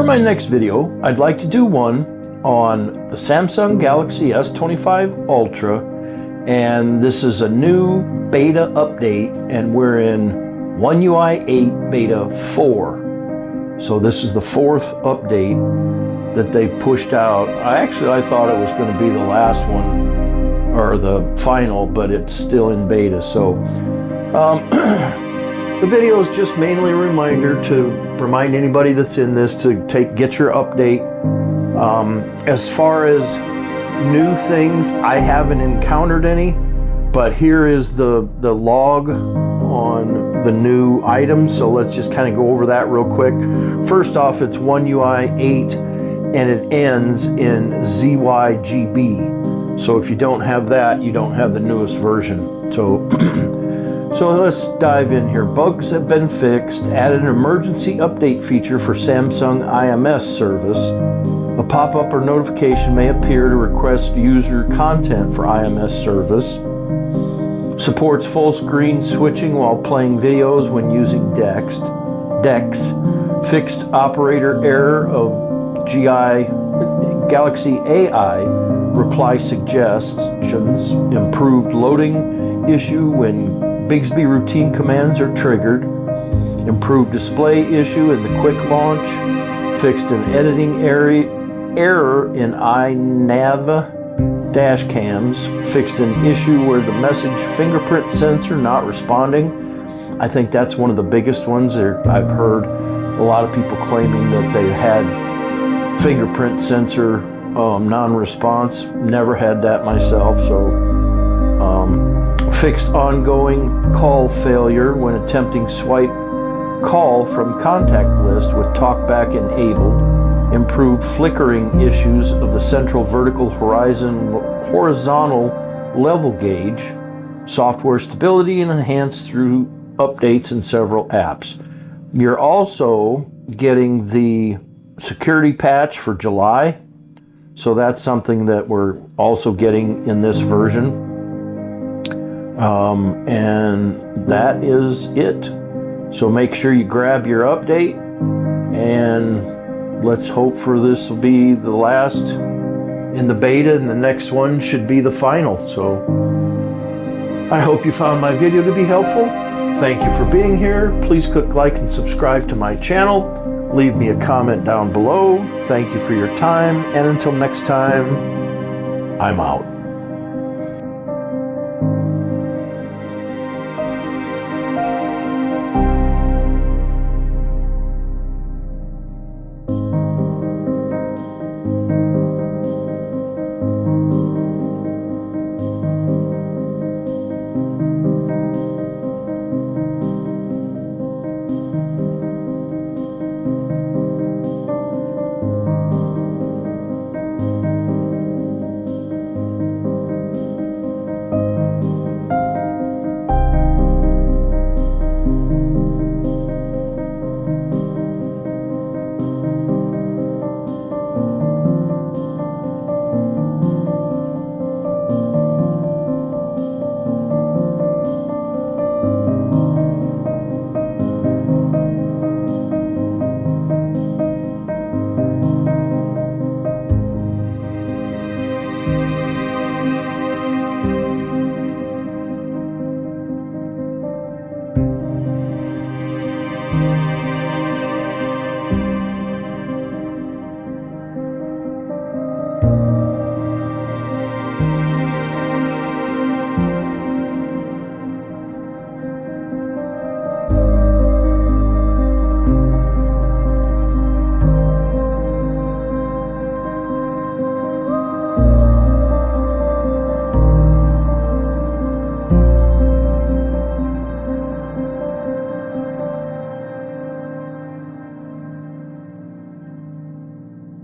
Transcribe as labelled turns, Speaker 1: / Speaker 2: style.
Speaker 1: For my next video, I'd like to do one on the Samsung Galaxy S25 Ultra, and this is a new beta update, and we're in One UI 8 Beta 4. So this is the fourth update that they pushed out. I thought it was going to be the last one, or the final, but it's still in beta. So the video is just mainly a reminder to remind anybody that's in this to get your update. As far as new things, I haven't encountered any, but here is the log on the new items. So let's just kind of go over that real quick. First off, it's One UI 8 and it ends in ZYGB. So if you don't have that, you don't have the newest version. So So let's dive in here. Bugs have been fixed. Added an emergency update feature for Samsung IMS service. A pop-up or notification may appear to request user content for IMS service. Supports full screen switching while playing videos when using DeX. Fixed operator error of Galaxy AI reply suggestions. Improved loading issue when Bixby routine commands are triggered. Improved display issue in the quick launch. Fixed an editing error in iNav dash cams. Fixed an issue where the message fingerprint sensor not responding. I think that's one of the biggest ones. I've heard a lot of people claiming that they had fingerprint sensor non-response. Never had that myself. So fixed ongoing call failure when attempting swipe call from contact list with talkback enabled. Improved flickering issues of the central vertical horizontal level gauge. Software stability and enhanced through updates in several apps. You're also getting the security patch for July. So that's something that we're also getting in this version. And that is it. So make sure you grab your update, and let's hope for this will be the last in the beta, and the next one should be the final. So I hope you found my video to be helpful. Thank you for being here. Please click like and subscribe to my channel. Leave me a comment down below. Thank you for your time, and until next time, I'm out.